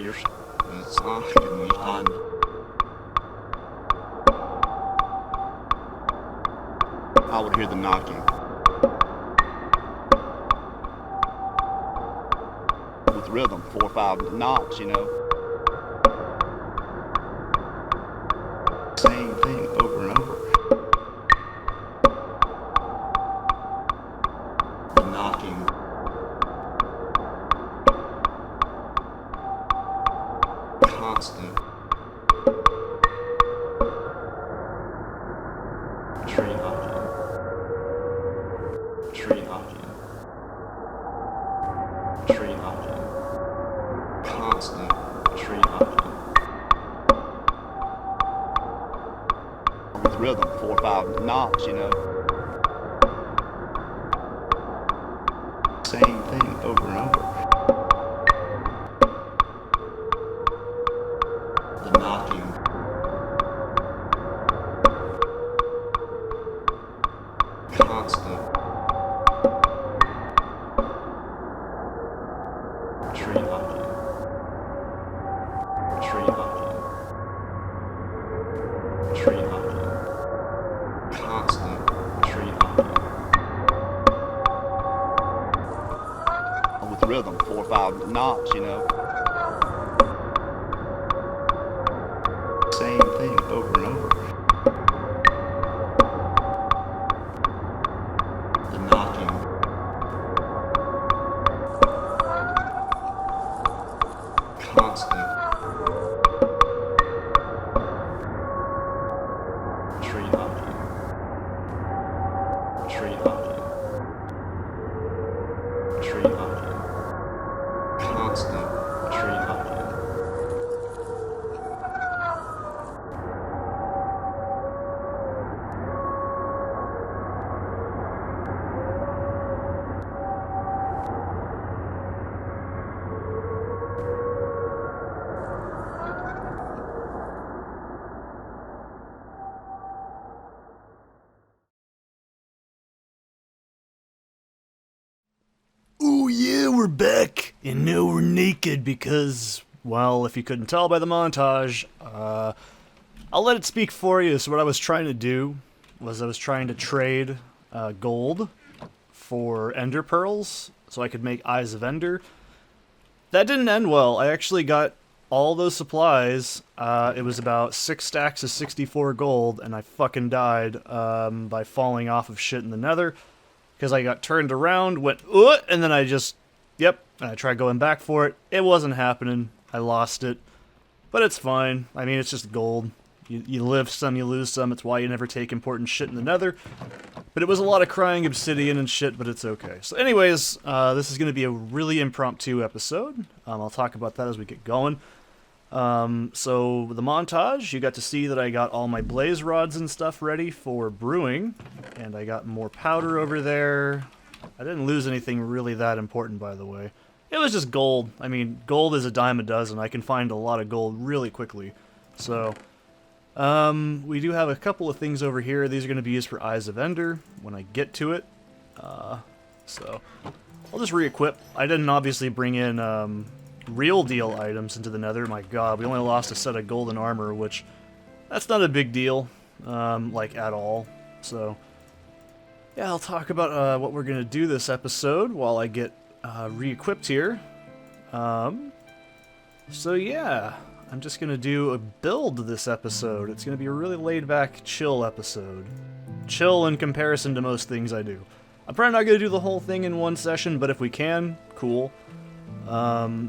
ears. It's knocking me on. I would hear the knocking. With rhythm, 4 or 5 knocks, you know. Same thing over and over. The knocking. Constant. Tree knocking. Tree knocking. Tree knocking. Constant tree knocking. With rhythm, 4 or 5 knocks, you know. Same thing over and over. The knocking. Constant. Tree knocking. Tree knocking. Tree knocking. Constant tree knocking. With rhythm, 4 or 5 knocks, you know. Same thing over and over. The knocking. Constant. Tree knocking. Tree knocking. Tree knocking. Constant tree knocking. Ooh yeah, we're back, and now we're naked because, well, if you couldn't tell by the montage, I'll let it speak for you. So what I was trying to do was I was trying to trade gold for ender pearls so I could make Eyes of Ender. That didn't end well. I actually got all those supplies. It was about 6 stacks of 64 gold, and I fucking died by falling off of shit in the nether. Because I got turned around, went, and then I just, and I tried going back for it. It wasn't happening. I lost it. But it's fine. I mean, it's just gold. You live some, you lose some. It's why you never take important shit in the nether. But it was a lot of crying obsidian and shit, but it's okay. So anyways, this is going to be a really impromptu episode. I'll talk about that as we get going. So the montage, you got to see that I got all my blaze rods and stuff ready for brewing, and I got more powder over there. I didn't lose anything really that important, by the way. It was just gold. I mean, gold is a dime a dozen. I can find a lot of gold really quickly. So, we do have a couple of things over here. These are going to be used for Eyes of Ender when I get to it. So, I'll just re-equip. I didn't obviously bring in, real deal items into the nether. My god, we only lost a set of golden armor, which that's not a big deal, like at all. So yeah, I'll talk about what we're gonna do this episode while I get re-equipped here. So yeah, I'm just gonna do a build this episode. It's gonna be a really laid back, chill episode. Chill in comparison to most things I do. I'm probably not gonna do the whole thing in one session, but if we can, cool.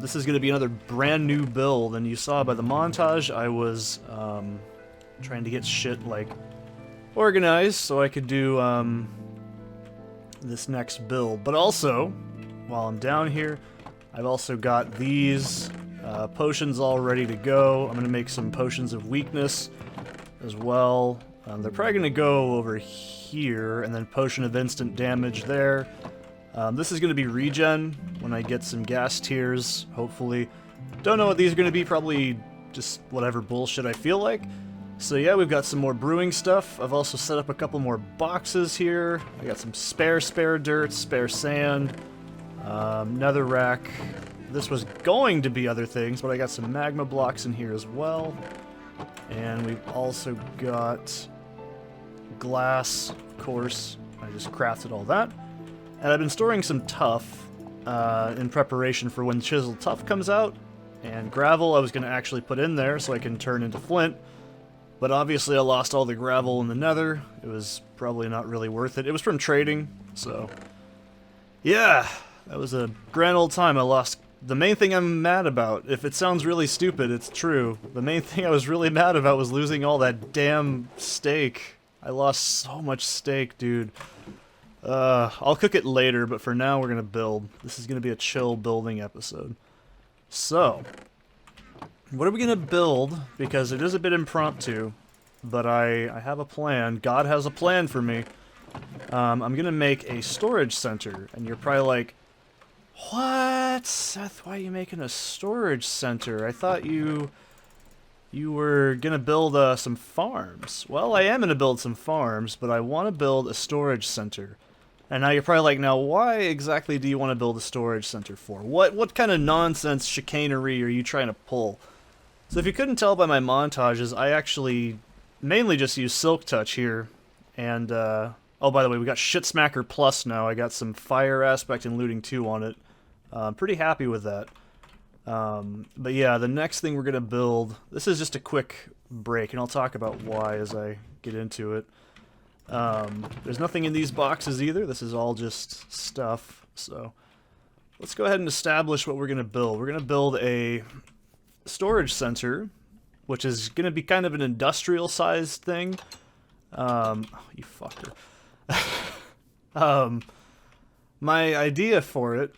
This is going to be another brand new build, and you saw by the montage I was trying to get shit like organized so I could do this next build. But also, while I'm down here, I've also got these potions all ready to go. I'm going to make some potions of weakness as well. They're probably going to go over here, and then potion of instant damage there. This is going to be regen when I get some gas tiers, hopefully. Don't know what these are going to be, probably just whatever bullshit I feel like. So yeah, we've got some more brewing stuff. I've also set up a couple more boxes here. I got some spare dirt, spare sand, nether rack, this was going to be other things, but I got some magma blocks in here as well. And we've also got glass, of course. I just crafted all that. And I've been storing some tuff in preparation for when chiseled tuff comes out. And gravel I was going to actually put in there so I can turn into flint. But obviously I lost all the gravel in the nether. It was probably not really worth it. It was from trading, so... yeah, that was a grand old time. I lost... the main thing I'm mad about, if it sounds really stupid, it's true. The main thing I was really mad about was losing all that damn steak. I lost so much steak, dude. I'll cook it later, but for now we're gonna build. This is gonna be a chill building episode. So, what are we gonna build? Because it is a bit impromptu, but I have a plan. God has a plan for me. I'm gonna make a storage center, and you're probably like, what? Seth, why are you making a storage center? I thought you were gonna build some farms. Well, I am gonna build some farms, but I want to build a storage center. And now you're probably like, now why exactly do you want to build a storage center for? What kind of nonsense chicanery are you trying to pull? So if you couldn't tell by my montages, I actually mainly just use Silk Touch here. And, oh, by the way, we got Shit Smacker Plus now. I got some Fire Aspect and Looting 2 on it. I'm pretty happy with that. But yeah, the next thing we're going to build... this is just a quick break, and I'll talk about why as I get into it. There's nothing in these boxes either. This is all just stuff. So let's go ahead and establish what we're going to build. We're going to build a storage center, which is going to be kind of an industrial-sized thing. Oh, you fucker. My idea for it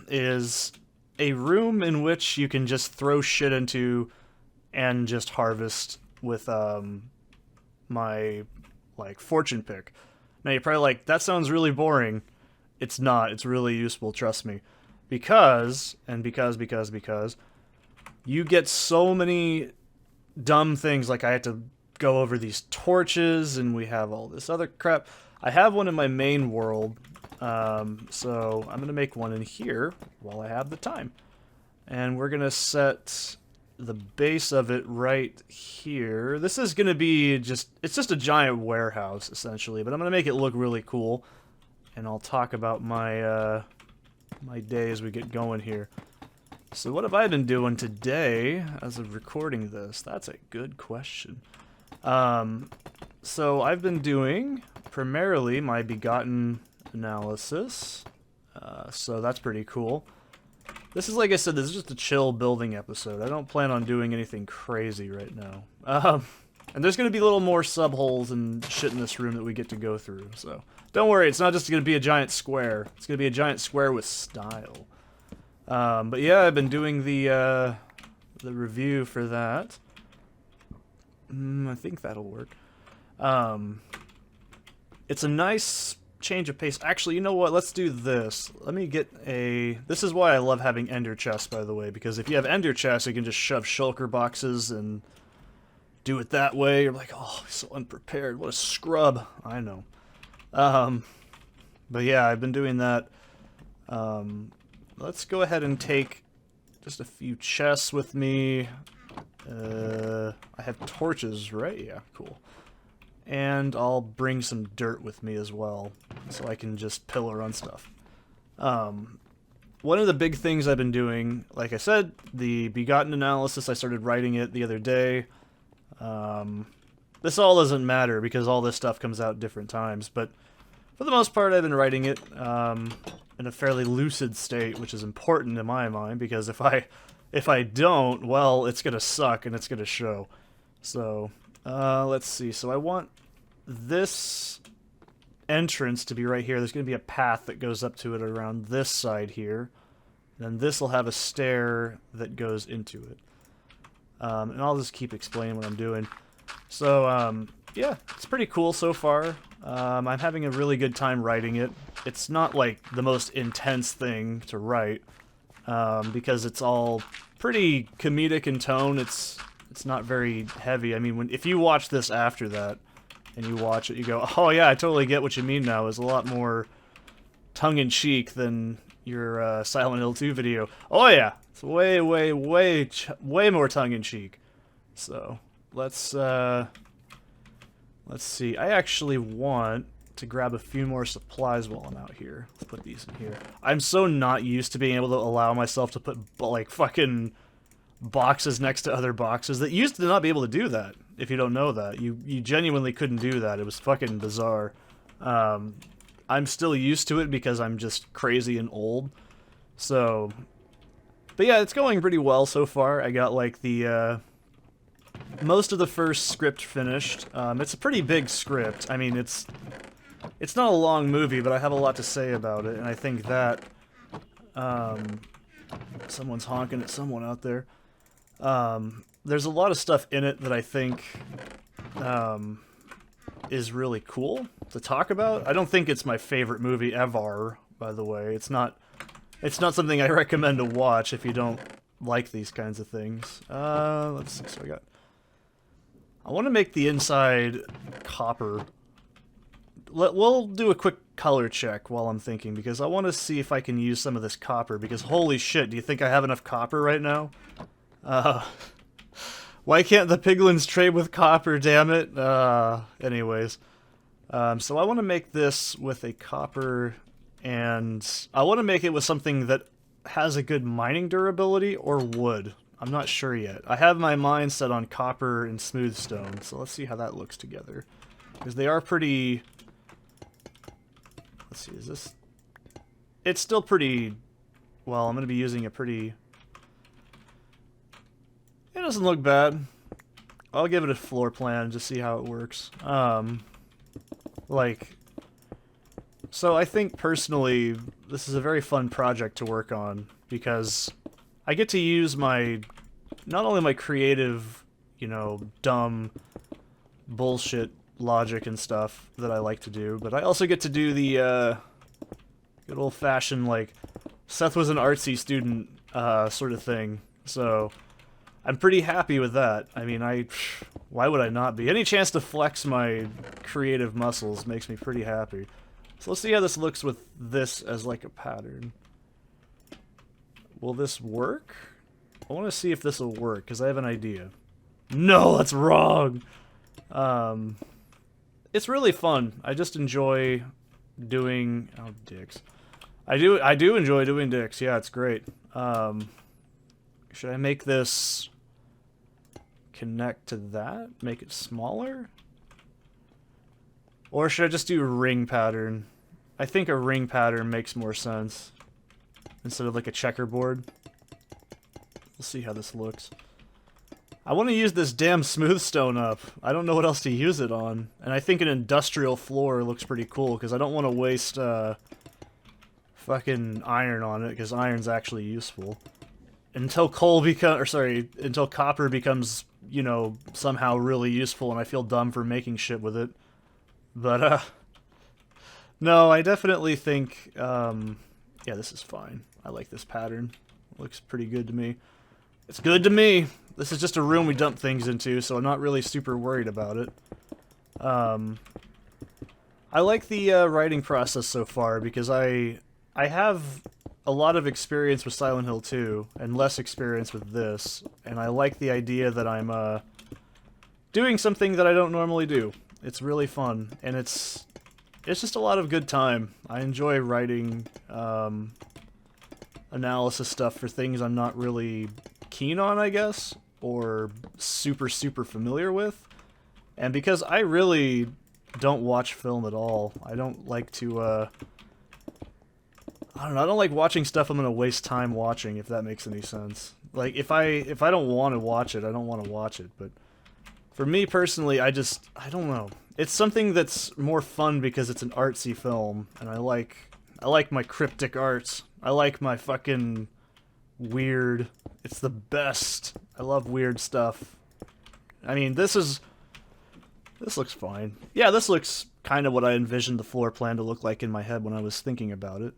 is a room in which you can just throw shit into and just harvest with my fortune pick. Now you're probably like, that sounds really boring. It's not. It's really useful, trust me. Because you get so many dumb things, like I had to go over these torches, and we have all this other crap. I have one in my main world, so I'm going to make one in here while I have the time. And we're going to set the base of it right here. This is going to be it's just a giant warehouse, essentially, but I'm going to make it look really cool. And I'll talk about my, my day as we get going here. So what have I been doing today as of recording this? That's a good question. So I've been doing primarily my Begotten analysis, so that's pretty cool. This is, like I said, this is just a chill building episode. I don't plan on doing anything crazy right now. And there's going to be a little more subholes and shit in this room that we get to go through, so don't worry, it's not just going to be a giant square. It's going to be a giant square with style. But yeah, I've been doing the review for that. I think that'll work. It's a nice change of pace. Actually, you know what? Let's do this. Let me get a... this is why I love having ender chests, by the way, because if you have ender chests, you can just shove shulker boxes and do it that way. You're like, oh, so unprepared. What a scrub. I know. But yeah, I've been doing that. Let's go ahead and take just a few chests with me. I have torches, right? Yeah, cool. And I'll bring some dirt with me as well, so I can just pillar on stuff. One of the big things I've been doing, like I said, the Begotten analysis, I started writing it the other day. This all doesn't matter because all this stuff comes out at different times, but for the most part I've been writing it in a fairly lucid state, which is important in my mind, because if I don't, well, it's gonna suck and it's gonna show. So, let's see. So I want this entrance to be right here. There's gonna be a path that goes up to it around this side here. Then this will have a stair that goes into it. And I'll just keep explaining what I'm doing. So, yeah, it's pretty cool so far. I'm having a really good time writing it. It's not like the most intense thing to write, because it's all pretty comedic in tone. It's not very heavy. I mean, if you watch this after that, and you watch it, you go, oh yeah, I totally get what you mean now. It's a lot more tongue-in-cheek than your Silent Hill 2 video. Oh yeah, it's way more tongue-in-cheek. So let's see. I actually want to grab a few more supplies while I'm out here. Let's put these in here. I'm so not used to being able to allow myself to put like fucking boxes next to other boxes. That used to not be able to do that. If you don't know that, you genuinely couldn't do that. It was fucking bizarre. I'm still used to it because I'm just crazy and old. So, but yeah, it's going pretty well so far. I got like the most of the first script finished. It's a pretty big script. I mean, it's not a long movie, but I have a lot to say about it, and I think that someone's honking at someone out there. There's a lot of stuff in it that I think is really cool to talk about. I don't think it's my favorite movie ever, by the way. It's not something I recommend to watch if you don't like these kinds of things. Let's see, so I want to make the inside copper. We'll do a quick color check while I'm thinking, because I want to see if I can use some of this copper, because holy shit, do you think I have enough copper right now? Why can't the piglins trade with copper, damn it? Anyways. So I want to make this with a copper, and I want to make it with something that has a good mining durability, or wood. I'm not sure yet. I have my mind set on copper and smooth stone, so let's see how that looks together. Because they are pretty... Let's see, is this... It's still pretty... Well, I'm going to be using a pretty... It doesn't look bad. I'll give it a floor plan, just see how it works. So I think, personally, this is a very fun project to work on, because I get to use my... Not only my creative, you know, dumb bullshit logic and stuff that I like to do, but I also get to do the, good old-fashioned, like, Seth was an artsy student, sort of thing. So, I'm pretty happy with that. I mean, why would I not be? Any chance to flex my creative muscles makes me pretty happy. So let's see how this looks with this as like a pattern. Will this work? I want to see if this will work, because I have an idea. No, that's wrong! It's really fun. I just enjoy doing... Oh, dicks. I do enjoy doing dicks. Yeah, it's great. Should I make this connect to that? Make it smaller? Or should I just do a ring pattern? I think a ring pattern makes more sense instead of like a checkerboard. We'll see how this looks. I want to use this damn smooth stone up. I don't know what else to use it on. And I think an industrial floor looks pretty cool, because I don't want to waste fucking iron on it, because iron's actually useful. Until until copper becomes, you know, somehow really useful and I feel dumb for making shit with it. But, no, I definitely think, yeah, this is fine. I like this pattern. It looks pretty good to me. It's good to me! This is just a room we dump things into, so I'm not really super worried about it. I like the, writing process so far, because I have a lot of experience with Silent Hill 2, and less experience with this, and I like the idea that I'm, doing something that I don't normally do. It's really fun, and it's just a lot of good time. I enjoy writing, analysis stuff for things I'm not really keen on, I guess, or super familiar with. And because I really don't watch film at all, I don't like to, I don't know, I don't like watching stuff I'm gonna waste time watching, if that makes any sense. Like, if I don't want to watch it, I don't want to watch it, but for me personally, I don't know. It's something that's more fun because it's an artsy film, and I like my cryptic arts. I like my fucking weird. It's the best. I love weird stuff. I mean, this looks fine. Yeah, this looks kind of what I envisioned the floor plan to look like in my head when I was thinking about it.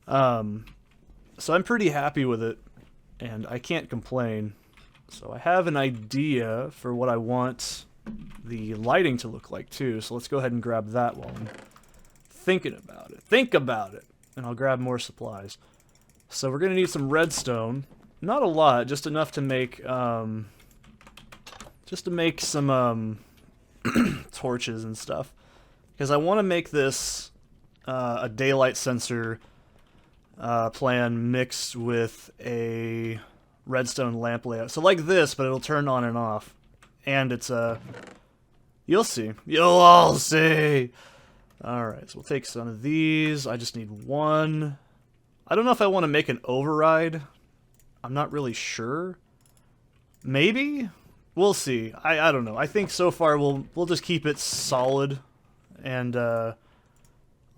So I'm pretty happy with it, and I can't complain. So I have an idea for what I want the lighting to look like too, so let's go ahead and grab that while I'm thinking about it. Think about it! and I'll grab more supplies. So we're gonna need some redstone. Not a lot, just enough to make some torches and stuff. Because I want to make this a daylight sensor plan mixed with a redstone lamp layout. So like this, but it'll turn on and off. And it's a... You'll see. You'll all see! Alright, so we'll take some of these. I just need one. I don't know if I want to make an override. I'm not really sure. Maybe? We'll see. I don't know. I think so far we'll just keep it solid. And I'll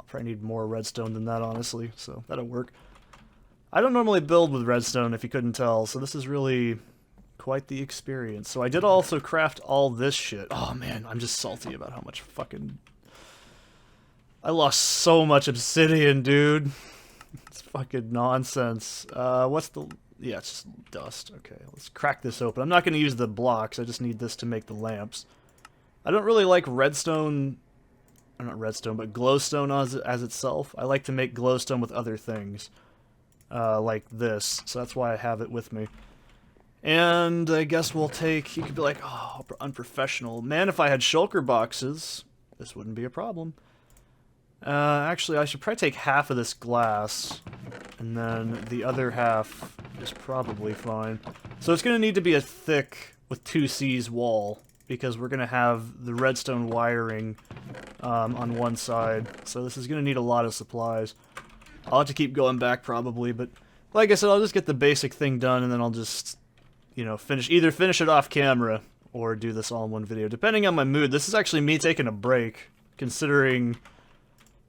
probably need more redstone than that, honestly. So that'll work. I don't normally build with redstone, if you couldn't tell. So this is really quite the experience. So I did also craft all this shit. Oh man, I'm just salty about how much fucking... I lost so much obsidian, dude. It's fucking nonsense. What's the... Yeah, it's just dust. Okay, let's crack this open. I'm not going to use the blocks. I just need this to make the lamps. I don't really like redstone... Or not redstone, but glowstone as itself. I like to make glowstone with other things. Like this. So that's why I have it with me. And I guess we'll take... You could be like, oh, unprofessional. Man, if I had shulker boxes, this wouldn't be a problem. Actually, I should probably take half of this glass, and then the other half is probably fine. So it's going to need to be a thick, with 2 C's wall, because we're going to have the redstone wiring on one side. So this is going to need a lot of supplies. I'll have to keep going back probably, but like I said, I'll just get the basic thing done, and then I'll just, you know, either finish it off camera, or do this all in one video, depending on my mood. This is actually me taking a break, considering...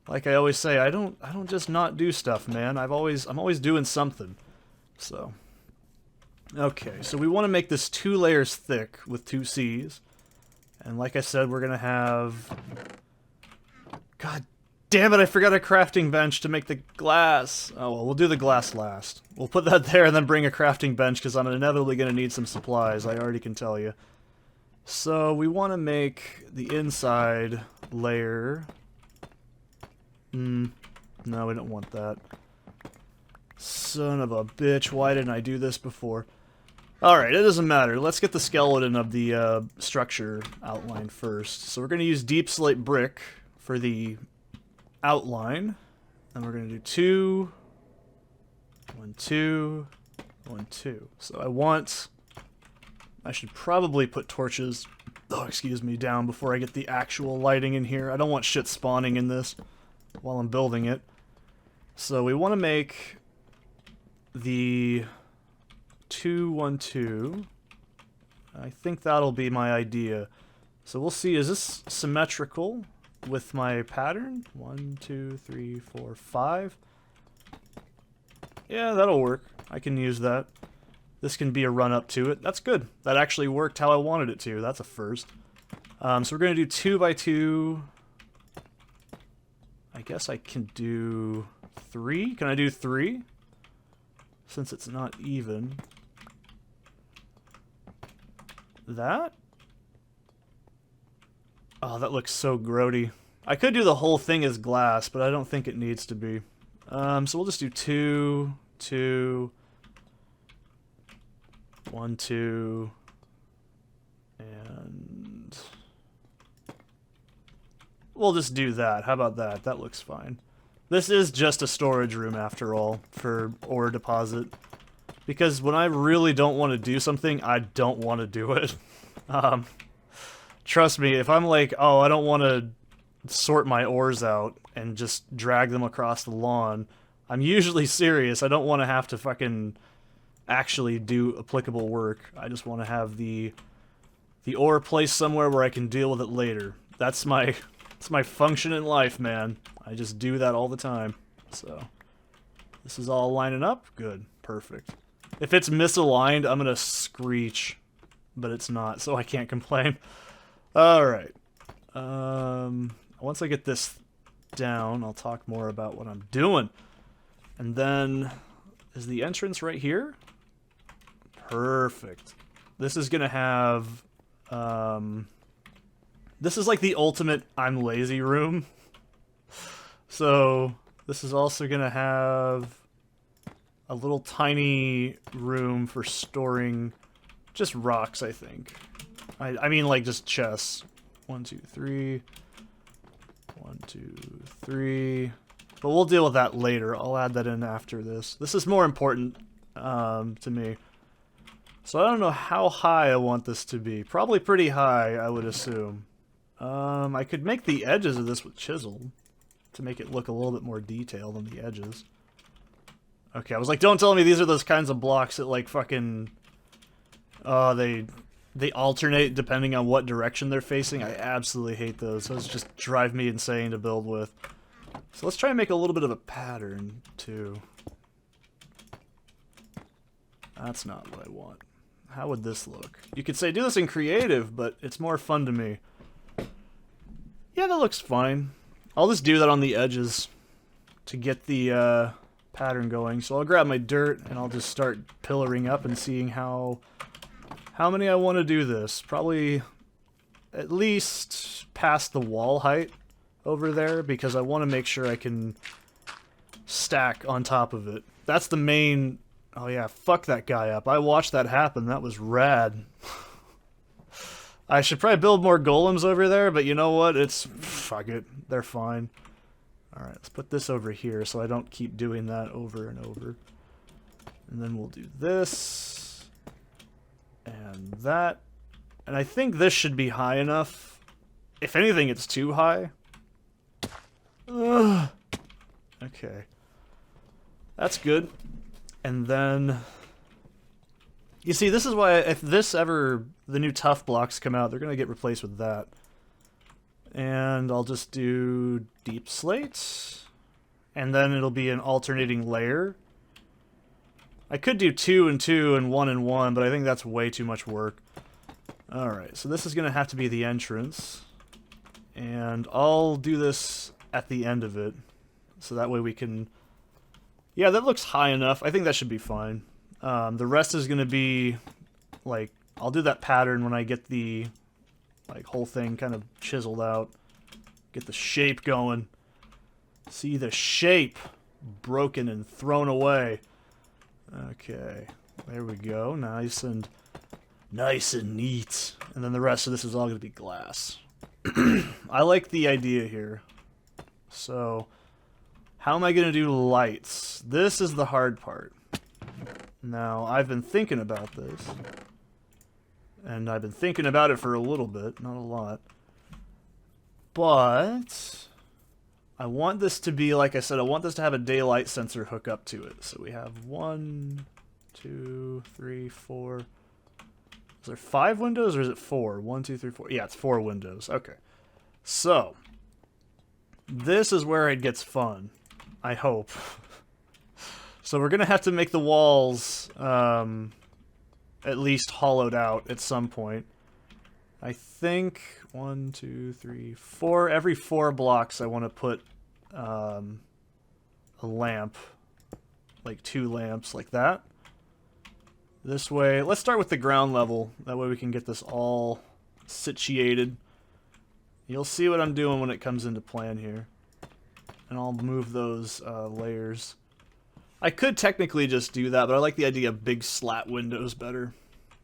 Like I always say, I don't just not do stuff, man. I'm always doing something. So. Okay, so we want to make this 2 layers thick with 2 C's. And like I said, we're gonna have... God damn it, I forgot a crafting bench to make the glass. Oh well, we'll do the glass last. We'll put that there and then bring a crafting bench, because I'm inevitably gonna need some supplies, I already can tell you. So we want to make the inside layer... no, we don't want that. Son of a bitch, why didn't I do this before? Alright, it doesn't matter. Let's get the skeleton of the structure outline first. So we're going to use deep slate brick for the outline. And we're going to do 2, 1, 2, 1, 2. So I should probably put torches, down before I get the actual lighting in here. I don't want shit spawning in this while I'm building it. So we want to make the 2, 1, 2. I think that'll be my idea. So we'll see, is this symmetrical with my pattern? 1, 2, 3, 4, 5. Yeah, that'll work. I can use that. This can be a run up to it. That's good. That actually worked how I wanted it to. That's a first. So we're going to do 2 by 2. I guess I can do 3. Can I do 3? Since it's not even. That? Oh, that looks so grody. I could do the whole thing as glass, but I don't think it needs to be. So we'll just do 2, 2, 1, 2, and... We'll just do that. How about that? That looks fine. This is just a storage room, after all, for ore deposit. Because when I really don't want to do something, I don't want to do it. Trust me, if I'm like, oh, I don't want to sort my ores out and just drag them across the lawn, I'm usually serious. I don't want to have to fucking actually do applicable work. I just want to have the ore placed somewhere where I can deal with it later. That's my function in life, man. I just do that all the time. So, this is all lining up? Good. Perfect. If it's misaligned, I'm gonna screech. But it's not, so I can't complain. Alright. Once I get this down, I'll talk more about what I'm doing. And then, is the entrance right here? Perfect. This is gonna have, this is like the ultimate I'm lazy room. So, This is also gonna have a little tiny room for storing just rocks, I think. I mean, like, just chests. 1, 2, 3. 1, 2, 3. But we'll deal with that later. I'll add that in after this. This is more important to me. So I don't know how high I want this to be. Probably pretty high, I would assume. I could make the edges of this with chisel to make it look a little bit more detailed on the edges. Okay, I was like, don't tell me these are those kinds of blocks that, like, fucking... they alternate depending on what direction they're facing. I absolutely hate those. Those just drive me insane to build with. So let's try and make a little bit of a pattern, too. That's not what I want. How would this look? You could say do this in creative, but it's more fun to me. Yeah, that looks fine. I'll just do that on the edges to get the pattern going. So I'll grab my dirt and I'll just start pillaring up and seeing how many I want to do this. Probably at least past the wall height over there, because I want to make sure I can stack on top of it. That's the main... Oh yeah, fuck that guy up. I watched that happen. That was rad. I should probably build more golems over there, but you know what? It's... fuck it. They're fine. Alright, let's put this over here so I don't keep doing that over and over. And then we'll do this. And that. And I think this should be high enough. If anything, it's too high. Ugh. Okay. That's good. And then... You see, this is why if this ever... the new tough blocks come out, they're going to get replaced with that. And I'll just do deep slates. And then it'll be an alternating layer. I could do 2 and 2 and 1 and 1, but I think that's way too much work. Alright, so this is going to have to be the entrance. And I'll do this at the end of it. So that way we can... Yeah, that looks high enough. I think that should be fine. The rest is going to be, like... I'll do that pattern when I get the... like, whole thing kind of chiseled out. Get the shape going. See the shape broken and thrown away. Okay. There we go. Nice and neat. And then the rest of this is all going to be glass. I like the idea here. So, how am I going to do lights? This is the hard part. Now, I've been thinking about this. And I've been thinking about it for a little bit, not a lot. But I want this to be, like I said, I want this to have a daylight sensor hook up to it. So we have 1, 2, 3, 4. Is there 5 windows or is it 4? 1, 2, 3, 4. Yeah, it's 4 windows. Okay. So this is where it gets fun. I hope. So we're gonna have to make the walls at least hollowed out at some point. I think 1, 2, 3, 4. Every 4 blocks I want to put a lamp, like 2 lamps like that. This way, let's start with the ground level. That way we can get this all situated. You'll see what I'm doing when it comes into plan here. And I'll move those layers. I could technically just do that, but I like the idea of big slat windows better.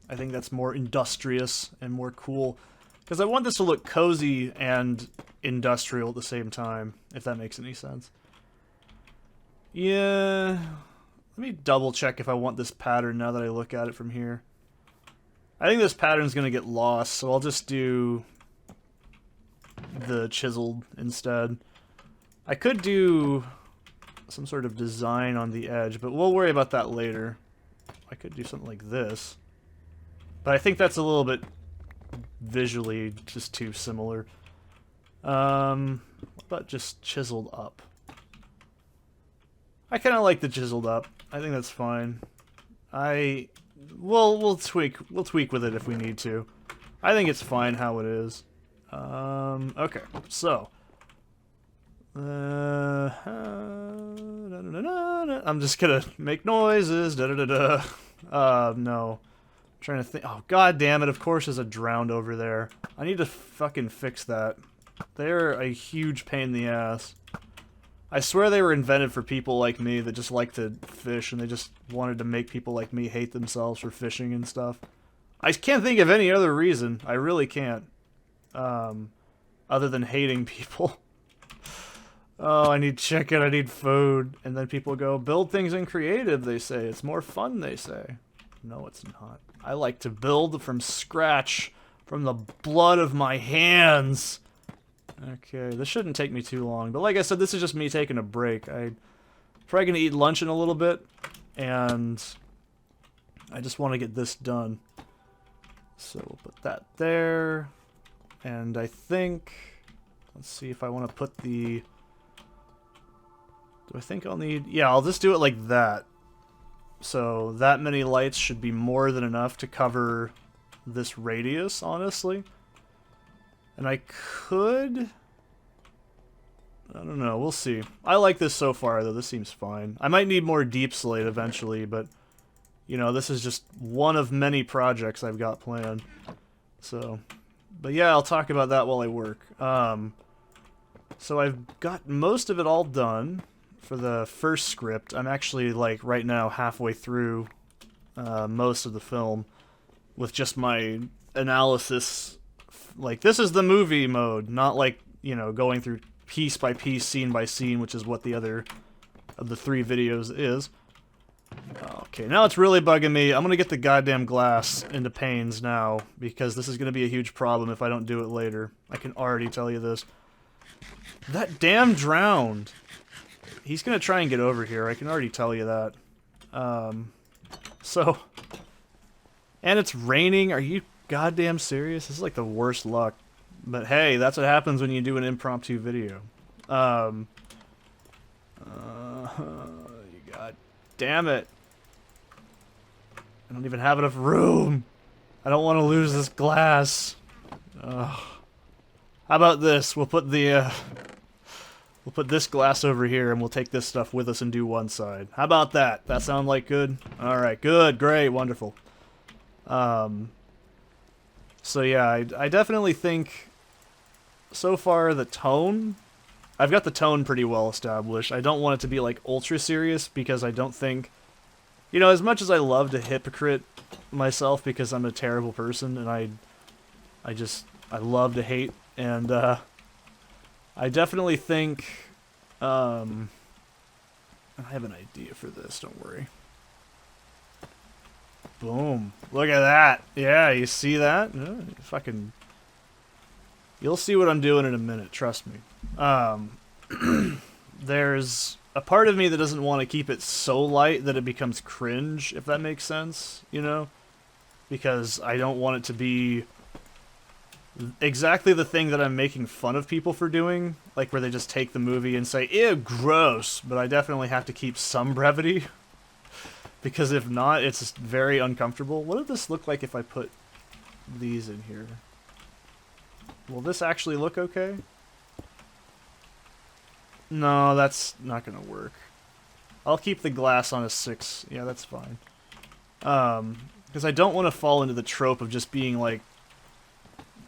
I think that's more industrious and more cool. Because I want this to look cozy and industrial at the same time, if that makes any sense. Yeah... Let me double check if I want this pattern now that I look at it from here. I think this pattern's going to get lost, so I'll just do the chiseled instead. I could do some sort of design on the edge, but we'll worry about that later. I could do something like this. But I think that's a little bit visually just too similar. What about just chiseled up? I kind of like the chiseled up. I think that's fine. We'll tweak with it if we need to. I think it's fine how it is. Okay, so I'm just gonna make noises. No, I'm trying to think. Oh, god damn it! Of course, there's a drowned over there. I need to fucking fix that. They're a huge pain in the ass. I swear they were invented for people like me that just like to fish, and they just wanted to make people like me hate themselves for fishing and stuff. I can't think of any other reason. I really can't. Other than hating people. Oh, I need chicken, I need food. And then people go, build things in creative, they say. It's more fun, they say. No, it's not. I like to build from scratch, from the blood of my hands. Okay, this shouldn't take me too long. But like I said, this is just me taking a break. I'm probably going to eat lunch in a little bit. And I just want to get this done. So we'll put that there. And I think... Let's see if I want to put the... Do I think I'll need... Yeah, I'll just do it like that. So that many lights should be more than enough to cover this radius, honestly. And I could... I don't know, we'll see. I like this so far, though. This seems fine. I might need more deep slate eventually, but... You know, this is just one of many projects I've got planned. So... But yeah, I'll talk about that while I work. So I've got most of it all done for the first script. I'm actually, like, right now halfway through most of the film with just my analysis. Like, this is the movie mode, not like, you know, going through piece by piece, scene by scene, which is what the other of the 3 videos is. Okay, now it's really bugging me. I'm gonna get the goddamn glass into panes now, because this is gonna be a huge problem if I don't do it later. I can already tell you this. That damn drowned! He's gonna try and get over here, I can already tell you that. So... And it's raining, are you goddamn serious? This is like the worst luck. But hey, that's what happens when you do an impromptu video. God damn it. I don't even have enough room. I don't want to lose this glass. Ugh. How about this? We'll put the, we'll put this glass over here and we'll take this stuff with us and do one side. How about that? That sound like good? Alright, good, great, wonderful. So yeah, I definitely think so far the tone, I've got the tone pretty well established. I don't want it to be like ultra serious because I don't think, you know, as much as I love to hypocrite myself because I'm a terrible person and I love to hate, and I definitely think I have an idea for this, don't worry. Boom. Look at that. Yeah, you see that? Fucking... You'll see what I'm doing in a minute, trust me. There's a part of me that doesn't want to keep it so light that it becomes cringe, if that makes sense, you know? Because I don't want it to be exactly the thing that I'm making fun of people for doing, like where they just take the movie and say, ew, gross, but I definitely have to keep some brevity. Because if not, it's very uncomfortable. What would this look like if I put these in here? Will this actually look okay? No, that's not gonna work. I'll keep the glass on a 6. Yeah, that's fine. Because I don't want to fall into the trope of just being like...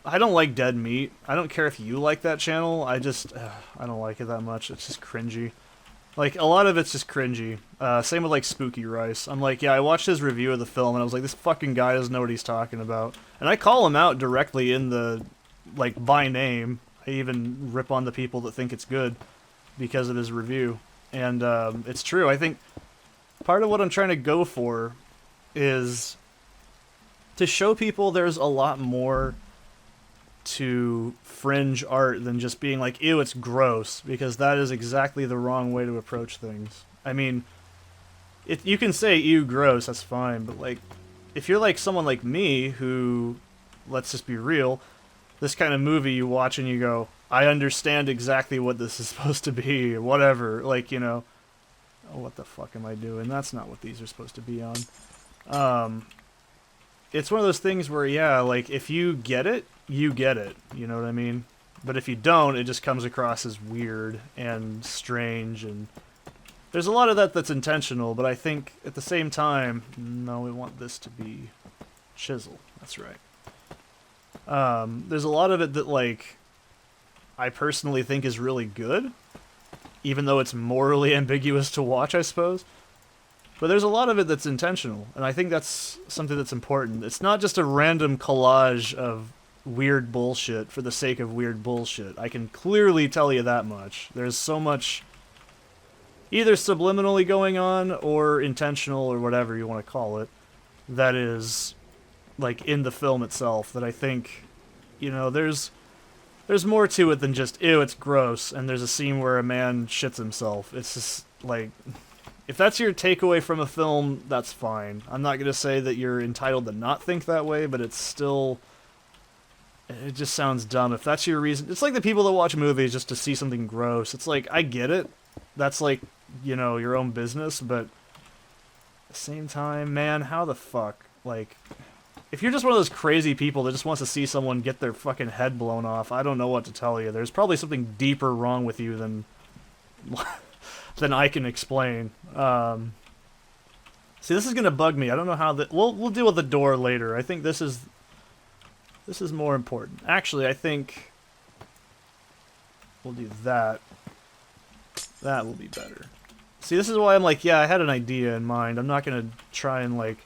I don't like dead meat. I don't care if you like that channel. I don't like it that much. It's just cringy. Like, a lot of it's just cringy. Same with, like, Spooky Rice. I'm like, yeah, I watched his review of the film, and I was like, this fucking guy doesn't know what he's talking about. And I call him out directly in the, like, by name. I even rip on the people that think it's good because of his review. And, it's true. I think part of what I'm trying to go for is to show people there's a lot more to fringe art than just being like, ew, it's gross, because that is exactly the wrong way to approach things. I mean, you can say, ew, gross, that's fine, but like, if you're like someone like me who, let's just be real, this kind of movie you watch and you go, I understand exactly what this is supposed to be, or whatever, like, you know, oh, what the fuck am I doing? That's not what these are supposed to be on. It's one of those things where, yeah, like, if you get it, you get it, you know what I mean? But if you don't, it just comes across as weird and strange, and there's a lot of that that's intentional, but I think at the same time, no, we want this to be chisel, that's right. There's a lot of it that, like, I personally think is really good, even though it's morally ambiguous to watch, I suppose. But there's a lot of it that's intentional, and I think that's something that's important. It's not just a random collage of weird bullshit for the sake of weird bullshit. I can clearly tell you that much. There's so much either subliminally going on or intentional or whatever you want to call it that is like in the film itself that I think, you know, there's more to it than just ew, it's gross, and there's a scene where a man shits himself. It's just like, if that's your takeaway from a film, that's fine. I'm not going to say that you're entitled to not think that way, but it's still, it just sounds dumb. If that's your reason, it's like the people that watch movies just to see something gross. It's like, I get it. That's like, you know, your own business, but at the same time, man, how the fuck? Like, if you're just one of those crazy people that just wants to see someone get their fucking head blown off, I don't know what to tell you. There's probably something deeper wrong with you than than I can explain. See, this is gonna bug me. I don't know how that. We'll deal with the door later. I think this is more important. Actually, I think we'll do that. That will be better. See, this is why I'm like, yeah, I had an idea in mind. I'm not gonna try and like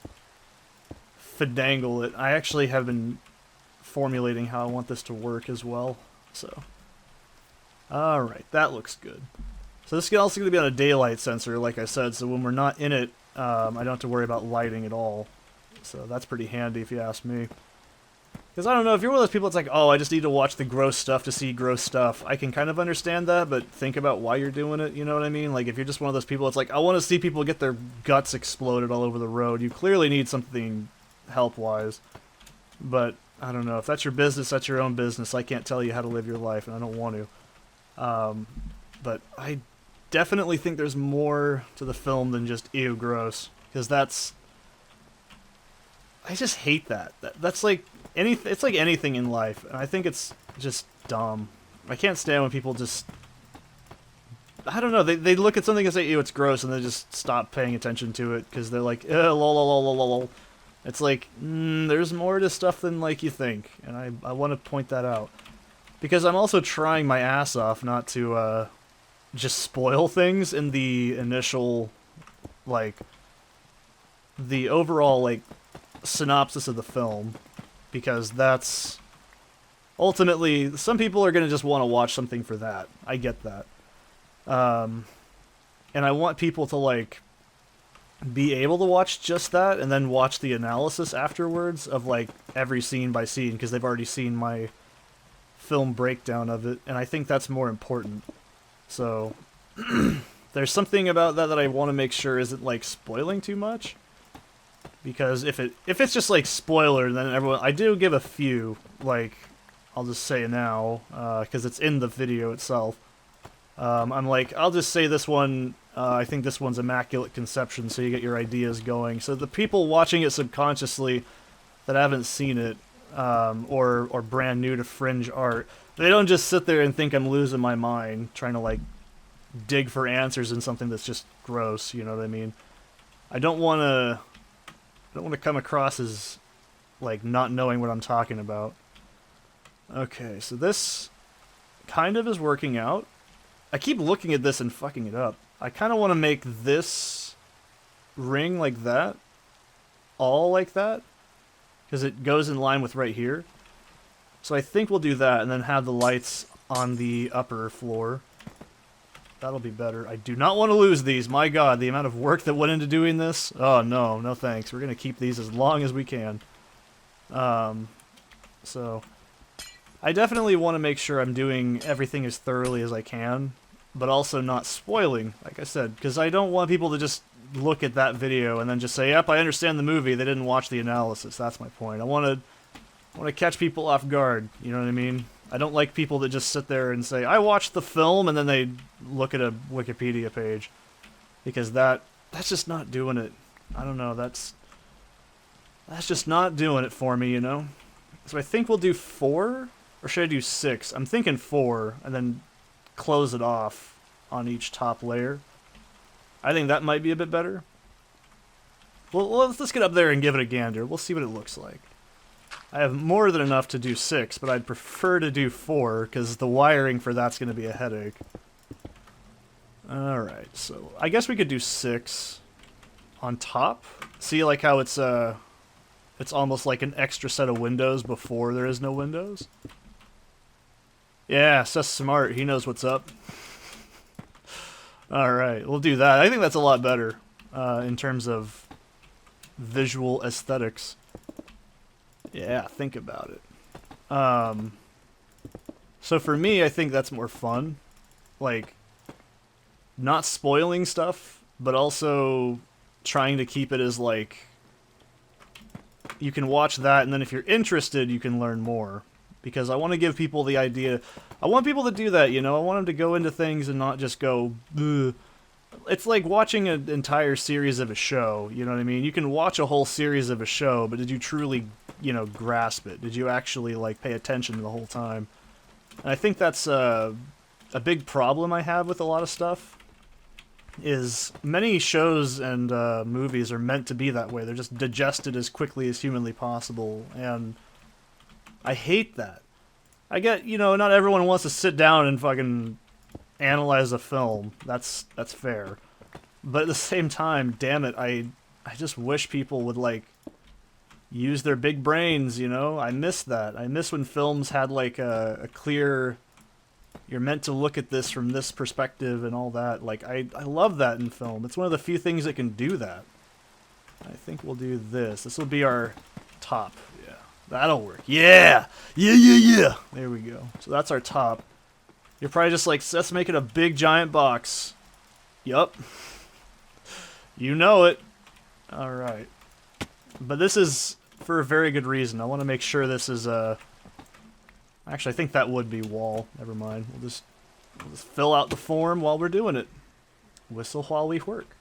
finagle it. I actually have been formulating how I want this to work as well. So, alright, that looks good. So this is also going to be on a daylight sensor, like I said, so when we're not in it, I don't have to worry about lighting at all. So that's pretty handy if you ask me. Because I don't know, if you're one of those people that's like, oh, I just need to watch the gross stuff to see gross stuff, I can kind of understand that, but think about why you're doing it, you know what I mean? Like, if you're just one of those people that's like, I want to see people get their guts exploded all over the road, you clearly need something health-wise. But, I don't know, if that's your business, that's your own business. I can't tell you how to live your life, and I don't want to. But I definitely think there's more to the film than just ew, gross. Because that's... I just hate that. That's like... It's like anything in life, and I think it's just dumb. I can't stand when people just... I don't know, they look at something and say, ew, it's gross, and they just stop paying attention to it, because they're like, lol, lol, lol, lol, lol. It's like, there's more to stuff than, like, you think, and I want to point that out. Because I'm also trying my ass off not to, just spoil things in the initial, like, the overall, like, synopsis of the film. Because that's... Ultimately, some people are going to just want to watch something for that. I get that. And I want people to, like, be able to watch just that, and then watch the analysis afterwards of, like, every scene by scene, because they've already seen my film breakdown of it, and I think that's more important. So, there's something about that I want to make sure isn't, like, spoiling too much. Because if it's just, like, spoiler, then everyone... I do give a few, like, I'll just say now, because it's in the video itself. I'm like, I'll just say this one, I think this one's Immaculate Conception, so you get your ideas going. So the people watching it subconsciously that haven't seen it, or brand new to fringe art, they don't just sit there and think I'm losing my mind, trying to, like, dig for answers in something that's just gross, you know what I mean? I don't want to come across as, like, not knowing what I'm talking about. Okay, so this kind of is working out. I keep looking at this and fucking it up. I kind of want to make this ring like that. All like that. Because it goes in line with right here. So I think we'll do that and then have the lights on the upper floor. That'll be better. I do not want to lose these. My god, the amount of work that went into doing this. Oh, no. No thanks. We're going to keep these as long as we can. So... I definitely want to make sure I'm doing everything as thoroughly as I can, but also not spoiling, like I said, because I don't want people to just look at that video and then just say, yep, I understand the movie, they didn't watch the analysis. That's my point. I want to catch people off guard, you know what I mean? I don't like people that just sit there and say, I watched the film, and then they look at a Wikipedia page, because that's just not doing it. I don't know, that's just not doing it for me, you know? So I think we'll do 4? Or should I do 6? I'm thinking 4, and then close it off on each top layer. I think that might be a bit better. Well, let's get up there and give it a gander. We'll see what it looks like. I have more than enough to do 6, but I'd prefer to do 4, because the wiring for that's going to be a headache. Alright, so I guess we could do 6 on top. See, like how it's almost like an extra set of windows before there is no windows? Yeah, Seth's smart. He knows what's up. Alright, we'll do that. I think that's a lot better in terms of visual aesthetics. Yeah, think about it. So for me, I think that's more fun. Like, not spoiling stuff, but also trying to keep it as, like, you can watch that, and then if you're interested, you can learn more. Because I want to give people the idea. I want people to do that, you know? I want them to go into things and not just go, ugh. It's like watching an entire series of a show, you know what I mean? You can watch a whole series of a show, but did you truly, you know, grasp it? Did you actually, like, pay attention the whole time? And I think that's a big problem I have with a lot of stuff. Is many shows and movies are meant to be that way. They're just digested as quickly as humanly possible, and I hate that. I get, you know, not everyone wants to sit down and fucking analyze a film. That's fair. But at the same time, damn it, I just wish people would, like, use their big brains, you know? I miss that. I miss when films had, like, a clear... You're meant to look at this from this perspective and all that. Like, I love that in film. It's one of the few things that can do that. I think we'll do this. This will be our top. Yeah, that'll work. Yeah! Yeah! There we go. So that's our top. You're probably just like, let's make it a big giant box. Yup. You know it. Alright. But this is for a very good reason. I want to make sure this is actually, I think that would be wall. Never mind. We'll just fill out the form while we're doing it. Whistle while we work.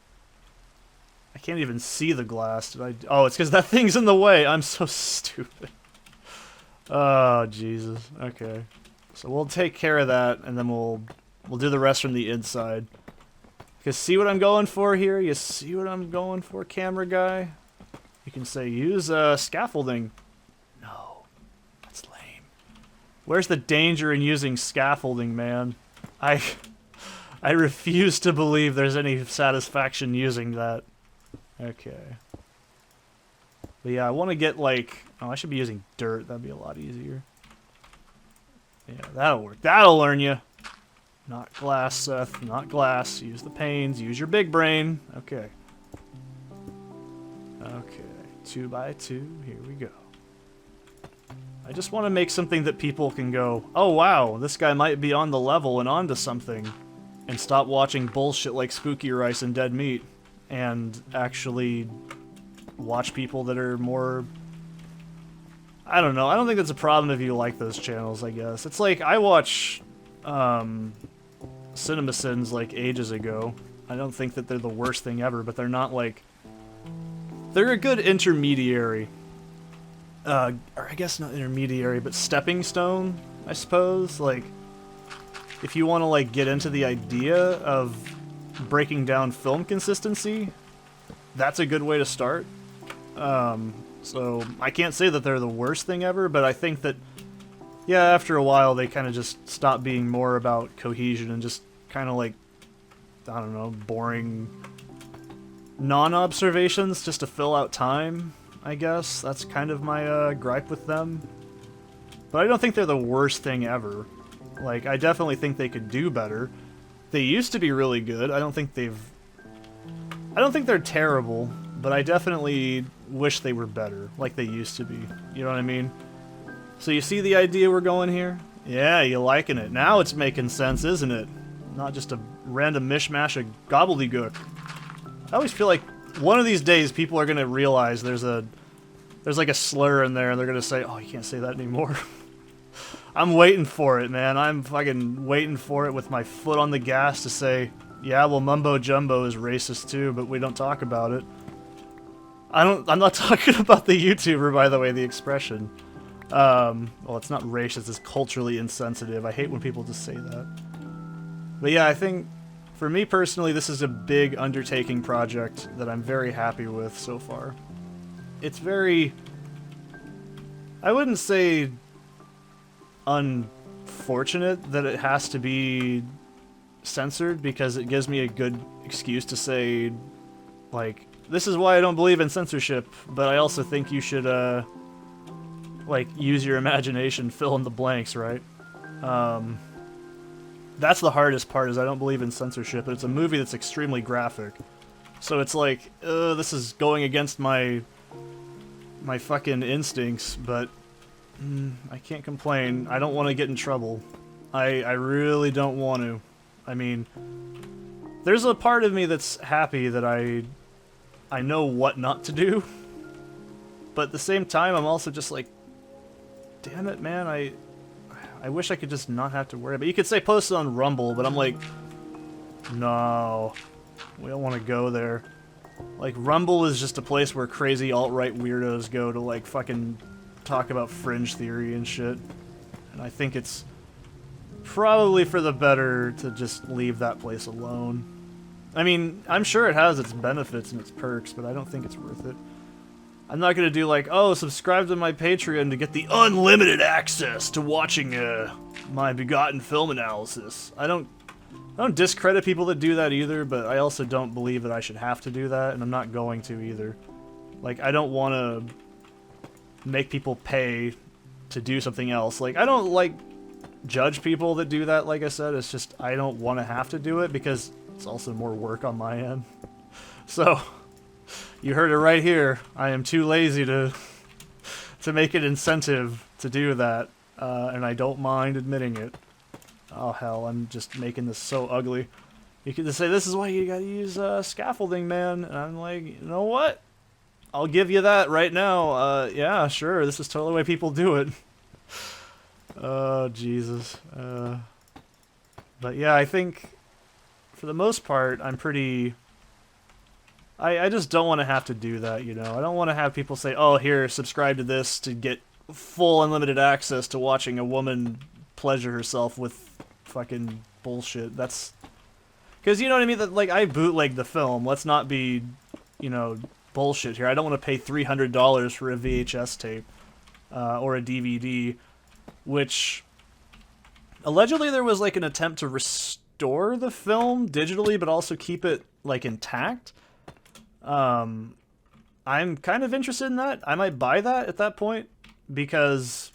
I can't even see the glass. Did I? Oh, it's because that thing's in the way. I'm so stupid. Oh, Jesus. Okay. So we'll take care of that, and then we'll do the rest from the inside. Because see what I'm going for here? You see what I'm going for, camera guy? You can say, use scaffolding. No. That's lame. Where's the danger in using scaffolding, man? I refuse to believe there's any satisfaction using that. Okay. But yeah, I want to get, like... Oh, I should be using dirt. That'd be a lot easier. Yeah, that'll work. That'll learn you. Not glass, Seth. Not glass. Use the panes. Use your big brain. Okay. Okay. 2 by 2. Here we go. I just want to make something that people can go, oh wow, this guy might be on the level and onto something, and stop watching bullshit like Spooky Rice and Dead Meat, and actually watch people that are more... I don't know, I don't think that's a problem if you like those channels, I guess. It's like, I watch CinemaSins like ages ago. I don't think that they're the worst thing ever, but they're not like... They're a good intermediary. Or I guess not intermediary, but stepping stone, I suppose. Like, if you want to, like, get into the idea of breaking down film consistency, that's a good way to start. So, I can't say that they're the worst thing ever, but I think that, yeah, after a while, they kind of just stop being more about cohesion and just kind of, like, I don't know, boring non-observations just to fill out time. I guess. That's kind of my gripe with them. But I don't think they're the worst thing ever. Like, I definitely think they could do better. They used to be really good. I don't think they're terrible, but I definitely wish they were better, like they used to be. You know what I mean? So you see the idea we're going here? Yeah, you liking it. Now it's making sense, isn't it? Not just a random mishmash of gobbledygook. I always feel like one of these days, people are gonna realize there's like a slur in there, and they're gonna say, "Oh, you can't say that anymore." I'm waiting for it, man. I'm fucking waiting for it with my foot on the gas to say, "Yeah, well, Mumbo Jumbo is racist too, but we don't talk about it." I'm not talking about the YouTuber, by the way. The expression. Well, it's not racist. It's culturally insensitive. I hate when people just say that. But yeah, I think. For me personally, this is a big undertaking project that I'm very happy with so far. It's very... I wouldn't say unfortunate that it has to be censored because it gives me a good excuse to say, like, this is why I don't believe in censorship, but I also think you should, like, use your imagination, fill in the blanks, right? That's the hardest part, is I don't believe in censorship, but it's a movie that's extremely graphic. So it's like, this is going against my fucking instincts, but I can't complain. I don't want to get in trouble. I really don't want to. I mean, there's a part of me that's happy that I know what not to do, but at the same time, I'm also just like, damn it, man, I wish I could just not have to worry about it. You could say post it on Rumble, but I'm like, no, we don't want to go there. Like, Rumble is just a place where crazy alt-right weirdos go to, like, fucking talk about fringe theory and shit. And I think it's probably for the better to just leave that place alone. I mean, I'm sure it has its benefits and its perks, but I don't think it's worth it. I'm not gonna do like, oh, subscribe to my Patreon to get the unlimited access to watching my Begotten film analysis. I don't discredit people that do that either, but I also don't believe that I should have to do that, and I'm not going to either. Like, I don't want to make people pay to do something else. Like, I don't, like, judge people that do that, like I said. It's just, I don't want to have to do it, because it's also more work on my end. So, you heard it right here. I am too lazy to make an incentive to do that, and I don't mind admitting it. Oh hell, I'm just making this so ugly. You could just say, this is why you gotta use scaffolding, man. And I'm like, you know what? I'll give you that right now. Yeah, sure, this is totally the way people do it. Oh, Jesus. But yeah, I think, for the most part, I'm pretty... I just don't want to have to do that, you know? I don't want to have people say, oh, here, subscribe to this to get full unlimited access to watching a woman pleasure herself with fucking bullshit. That's... Because, you know what I mean? That, like, I bootlegged the film. Let's not be, you know, bullshit here. I don't want to pay $300 for a VHS tape or a DVD, which allegedly there was, like, an attempt to restore the film digitally, but also keep it, like, intact. I'm kind of interested in that. I might buy that at that point, because...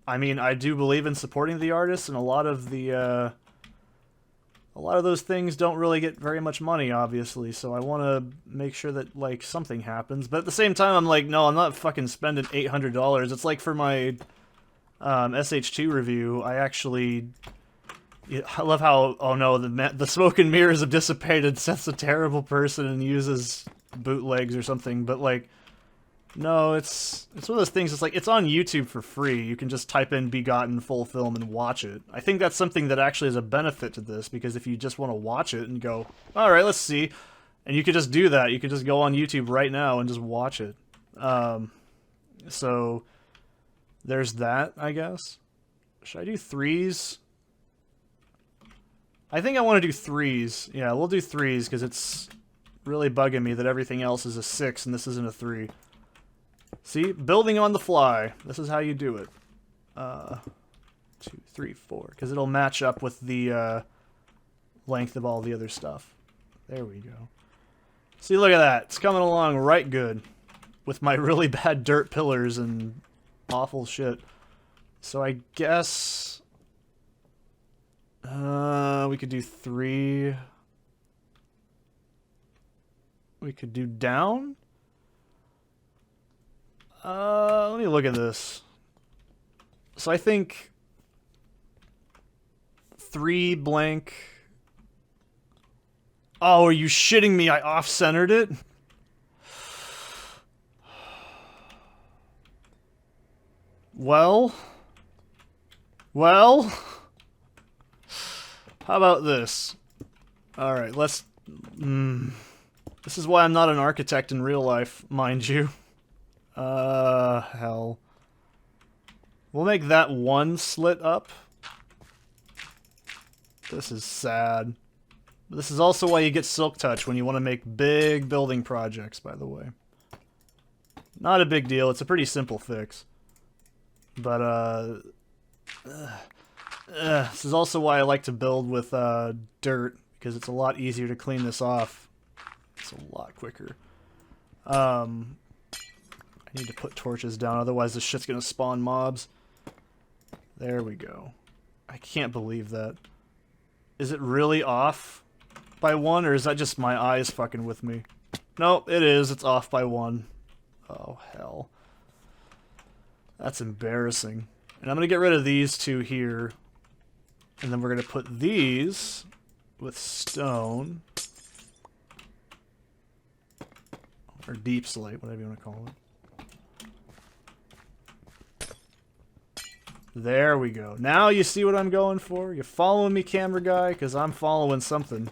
I mean, I do believe in supporting the artists, and a lot of those things don't really get very much money, obviously, so I want to make sure that, like, something happens. But at the same time, I'm like, no, I'm not fucking spending $800. It's like for my SH2 review, I love how, oh no, the smoke and mirrors have dissipated, Seth's a terrible person and uses bootlegs or something, but, like, no, it's one of those things, it's like, it's on YouTube for free. You can just type in Begotten full film and watch it. I think that's something that actually is a benefit to this, because if you just want to watch it and go, alright, let's see, and you could just do that. You could just go on YouTube right now and just watch it. So, there's that, I guess. Should I do 3s? I think I want to do 3s. Yeah, we'll do 3s, because it's really bugging me that everything else is a 6 and this isn't a 3. See? Building on the fly. This is how you do it. 2, 3, 4. Because it'll match up with the length of all the other stuff. There we go. See, look at that. It's coming along right good. With my really bad dirt pillars and awful shit. So I guess... we could do 3. We could do down? Let me look at this. So I think 3 blank. Oh, are you shitting me? I off-centered it? Well, how about this? Alright, let's... This is why I'm not an architect in real life, mind you. Hell. We'll make that 1 slit up. This is sad. This is also why you get Silk Touch when you want to make big building projects, by the way. Not a big deal, it's a pretty simple fix. But, This is also why I like to build with dirt, because it's a lot easier to clean this off. It's a lot quicker. I need to put torches down, otherwise this shit's gonna spawn mobs. There we go. I can't believe that. Is it really off by 1, or is that just my eyes fucking with me? Nope, it is. It's off by 1. Oh, hell. That's embarrassing. And I'm gonna get rid of these 2 here. And then we're gonna put these with stone. Or deep slate, whatever you want to call it. There we go. Now you see what I'm going for? You following me, camera guy? Because I'm following something.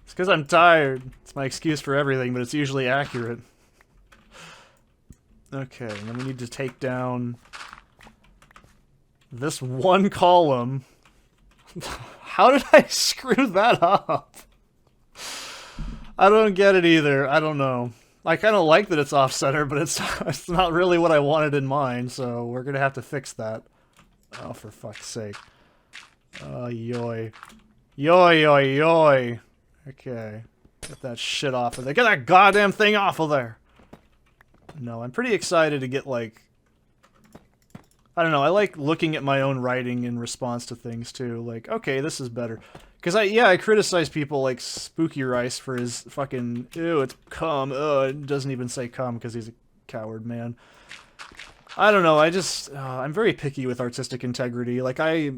It's because I'm tired. It's my excuse for everything, but it's usually accurate. Okay, and then we need to take down this 1 column. How did I screw that up? I don't get it either. I don't know. I kind of like that it's off-center, but it's not really what I wanted in mind, so we're going to have to fix that. Oh, for fuck's sake. Oh, yoy. Yoy, yoy, yoy. Okay. Get that shit off of there. Get that goddamn thing off of there! No, I'm pretty excited to get, like... I don't know, I like looking at my own writing in response to things, too. Like, okay, this is better. Because, I criticize people like Spooky Rice for his fucking... Ew, it's cum. It doesn't even say cum because he's a coward, man. I don't know, I'm very picky with artistic integrity. Like, I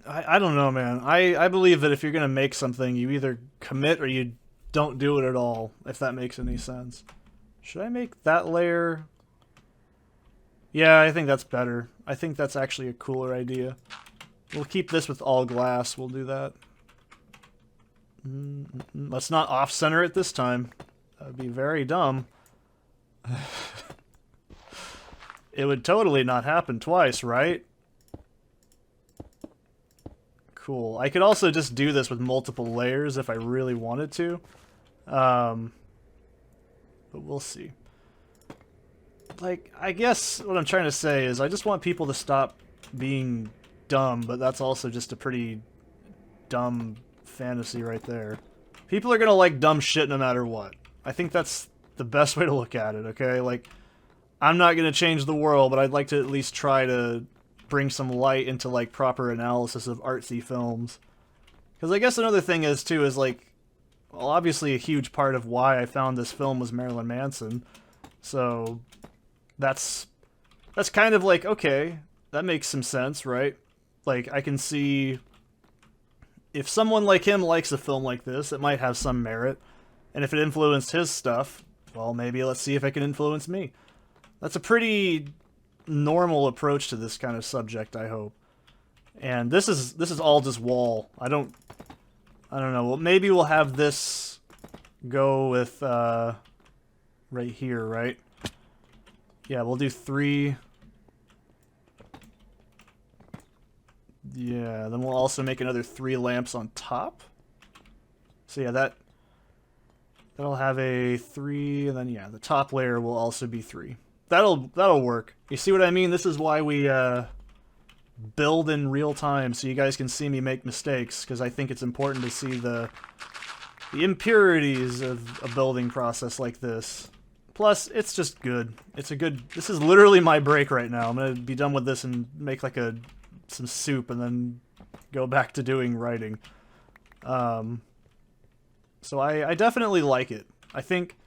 don't know, man. I believe that if you're gonna make something, you either commit or you don't do it at all, if that makes any sense. Should I make that layer? Yeah, I think that's better. I think that's actually a cooler idea. We'll keep this with all glass. We'll do that. Let's not off-center it this time. That would be very dumb. It would totally not happen twice, right? Cool. I could also just do this with multiple layers if I really wanted to. But we'll see. Like, I guess what I'm trying to say is I just want people to stop being dumb, but that's also just a pretty dumb fantasy right there. People are gonna like dumb shit no matter what. I think that's the best way to look at it, okay? Like, I'm not gonna change the world, but I'd like to at least try to bring some light into, like, proper analysis of artsy films. Because I guess another thing is, too, is, like, well, obviously a huge part of why I found this film was Marilyn Manson. So, that's kind of like, okay, that makes some sense, right? Like, I can see if someone like him likes a film like this, it might have some merit. And if it influenced his stuff, well, maybe let's see if it can influence me. That's a pretty normal approach to this kind of subject, I hope. And this is all just wall. I don't know. Well, maybe we'll have this go with right here, right? Yeah, we'll do 3. Yeah, then we'll also make another 3 lamps on top. So yeah, that'll have a 3, and then yeah, the top layer will also be 3. That'll work. You see what I mean? This is why we build in real time, so you guys can see me make mistakes, because I think it's important to see the impurities of a building process like this. Plus, it's just good. This is literally my break right now. I'm gonna be done with this and make like some soup and then go back to doing writing. So I definitely like it. I think...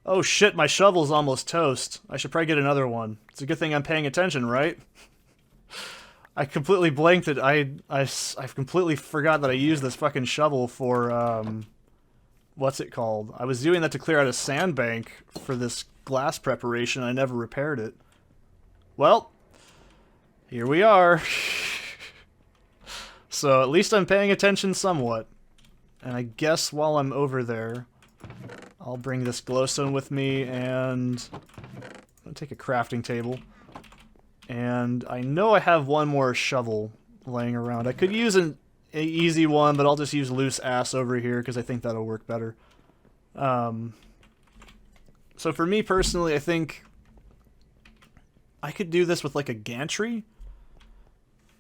Oh shit, my shovel's almost toast. I should probably get another one. It's a good thing I'm paying attention, right? I completely blanked it. I've completely forgot that I used this fucking shovel for, what's it called? I was doing that to clear out a sandbank for this glass preparation. I never repaired it. Well, here we are. So at least I'm paying attention somewhat. And I guess while I'm over there, I'll bring this glowstone with me, and I'll take a crafting table. And I know I have one more shovel laying around. I could use an easy one, but I'll just use loose ass over here because I think that'll work better. So for me personally, I think I could do this with like a gantry.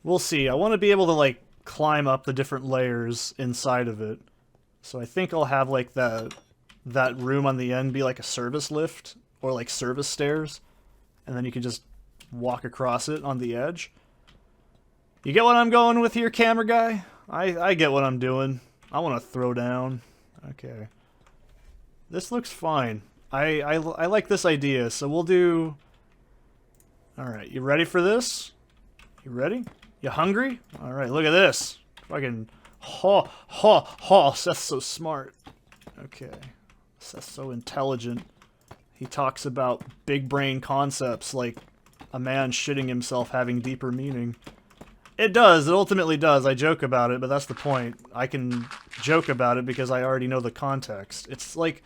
We'll see. I want to be able to, like, climb up the different layers inside of it. So I think I'll have, like, that room on the end be like a service lift or like service stairs. And then you can just walk across it on the edge. You get what I'm going with here, camera guy? I get what I'm doing. I want to throw down. Okay. This looks fine. I like this idea, so we'll do... Alright, you ready for this? You ready? You hungry? Alright, look at this. Fucking... Seth's so smart. Okay. Seth's so intelligent. He talks about big brain concepts like a man shitting himself having deeper meaning. It does, it ultimately does. I joke about it, but that's the point. I can joke about it because I already know the context. It's like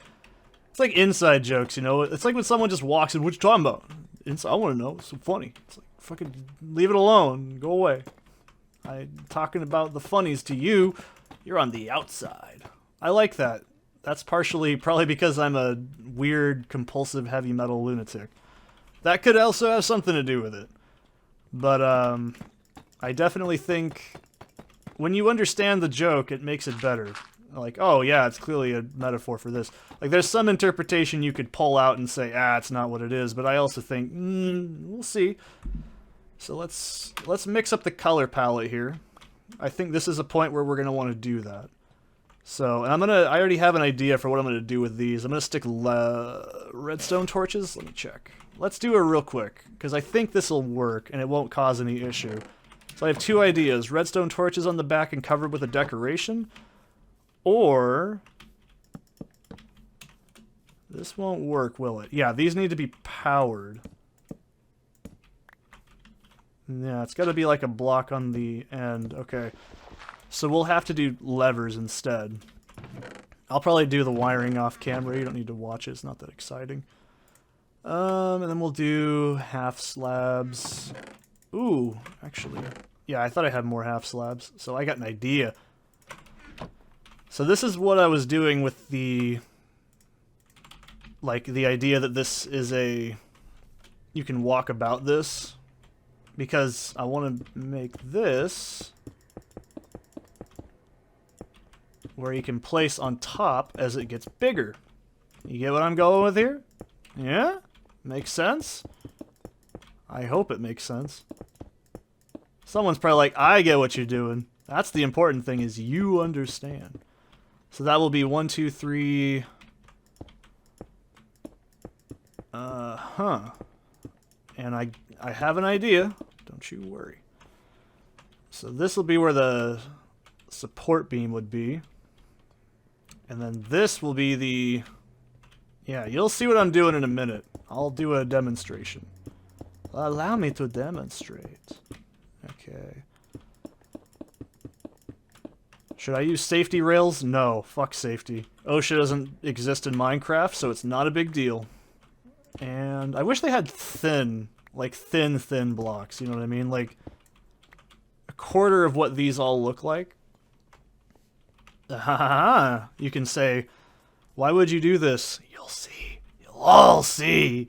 inside jokes, you know? It's like when someone just walks in, what you talking about? I want to know, it's so funny. It's like, fucking leave it alone, go away. I'm talking about the funnies to you, you're on the outside. I like that. That's partially probably because I'm a weird, compulsive heavy metal lunatic. That could also have something to do with it. But, I definitely think when you understand the joke, it makes it better. Like, oh yeah, it's clearly a metaphor for this. Like, there's some interpretation you could pull out and say, it's not what it is, but I also think, we'll see. So let's mix up the color palette here. I think this is a point where we're going to want to do that. So, and I already have an idea for what I'm going to do with these. I'm going to stick redstone torches. Let me check. Let's do it real quick, because I think this will work, and it won't cause any issue. So I have two ideas. Redstone torches on the back and covered with a decoration. Or... this won't work, will it? Yeah, these need to be powered. Yeah, it's got to be like a block on the end. Okay. So we'll have to do levers instead. I'll probably do the wiring off camera. You don't need to watch it. It's not that exciting. And then we'll do half slabs. Ooh, actually. Yeah, I thought I had more half slabs. So I got an idea. So this is what I was doing with the... like, the idea that this is a... you can walk about this. Because I want to make this... where you can place on top as it gets bigger. You get what I'm going with here? Yeah? Makes sense? I hope it makes sense. Someone's probably like, I get what you're doing. That's the important thing, is you understand. So that will be 1, 2, 3... And I have an idea. Don't you worry. So this will be where the support beam would be. And then this will be the... yeah, you'll see what I'm doing in a minute. I'll do a demonstration. Allow me to demonstrate. Okay. Should I use safety rails? No, fuck safety. OSHA doesn't exist in Minecraft, so it's not a big deal. And I wish they had thin, like thin blocks, you know what I mean? Like a quarter of what these all look like. You can say, why would you do this? You'll see. You'll all see.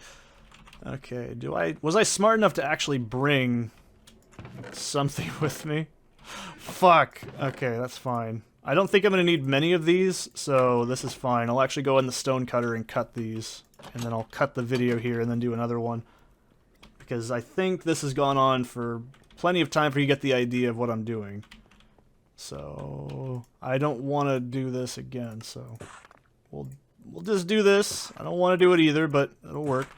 Okay, was I smart enough to actually bring something with me? Fuck. Okay, that's fine. I don't think I'm going to need many of these, so this is fine. I'll actually go in the stone cutter and cut these. And then I'll cut the video here and then do another one. Because I think this has gone on for plenty of time for you to get the idea of what I'm doing. So I don't want to do this again, so we'll just do this. I don't want to do it either, but it'll work.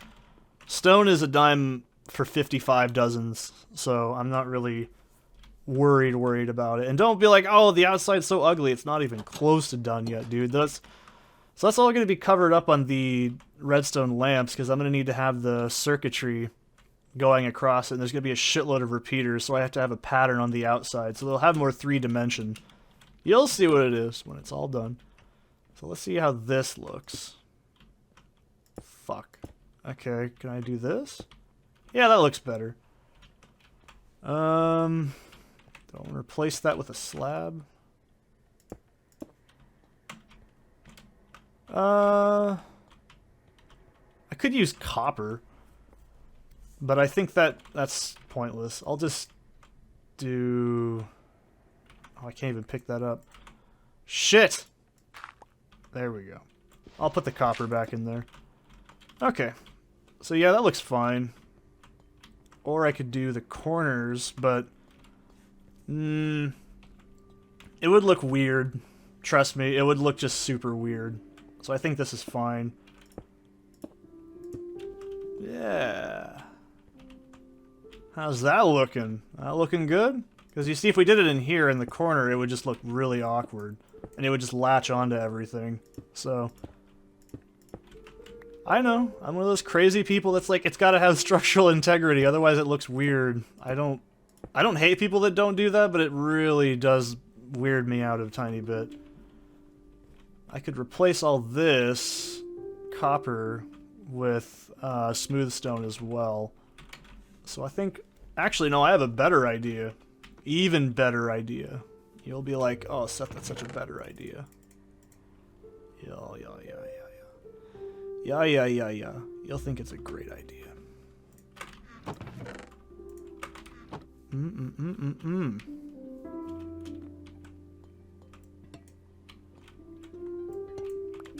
Stone is a dime for 55 dozens, so I'm not really worried about it. And don't be like, oh, the outside's so ugly. It's not even close to done yet, dude. So that's all going to be covered up on the redstone lamps, because I'm going to need to have the circuitry going across it, and there's going to be a shitload of repeaters, so I have to have a pattern on the outside, so they'll have more 3-dimension. You'll see what it is when it's all done. So let's see how this looks. Fuck. Okay, can I do this? Yeah, that looks better. Don't replace that with a slab. I could use copper, but I think that's pointless. I'll just do... Oh, I can't even pick that up. Shit! There we go. I'll put the copper back in there. Okay. So yeah, that looks fine. Or I could do the corners, but... it would look weird. Trust me, it would look just super weird. So I think this is fine. Yeah. How's that looking? That looking good? Because you see, if we did it in here in the corner, it would just look really awkward. And it would just latch onto everything. So... I know. I'm one of those crazy people that's like, it's gotta have structural integrity, otherwise it looks weird. I don't hate people that don't do that, but it really does weird me out a tiny bit. I could replace all this copper with smooth stone as well. So I think... Actually, no, I have a better idea. Even better idea. You'll be like, oh, Seth, that's such a better idea. Yeah. You'll think it's a great idea.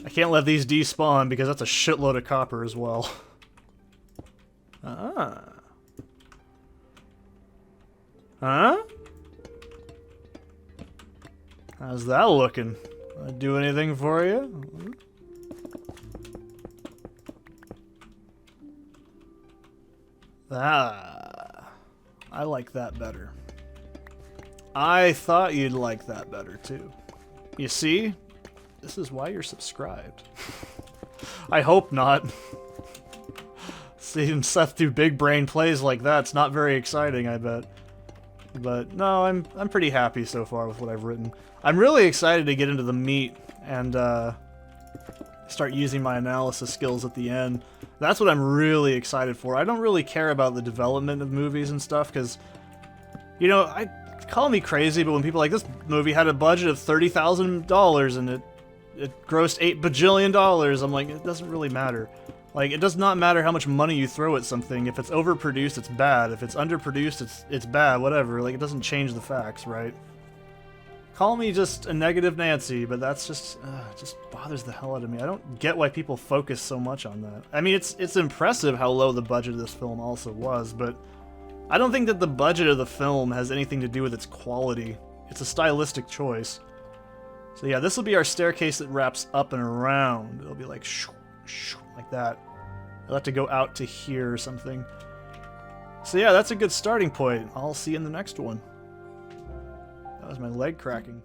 I can't let these despawn because that's a shitload of copper as well. Ah. Huh? How's that looking? Did I do anything for you? Ah. I like that better. I thought you'd like that better too. You see? This is why you're subscribed. I hope not. Seeing Seth do big brain plays like that's not very exciting, I bet. But no, I'm pretty happy so far with what I've written. I'm really excited to get into the meat and start using my analysis skills at the end. That's what I'm really excited for. I don't really care about the development of movies and stuff because, you know, call me crazy, but when people are like, this movie had a budget of $30,000 and it grossed $8 bajillion, I'm like, it doesn't really matter. Like, it does not matter how much money you throw at something. If it's overproduced, it's bad. If it's underproduced, it's bad, whatever. Like, it doesn't change the facts, right? Call me just a negative Nancy, but that's just bothers the hell out of me. I don't get why people focus so much on that. I mean, it's impressive how low the budget of this film also was, but I don't think that the budget of the film has anything to do with its quality. It's a stylistic choice. So yeah, this will be our staircase that wraps up and around. It'll be like shoo, shoo, like that. I'll have to go out to here or something. So yeah, that's a good starting point. I'll see you in the next one. That was my leg cracking.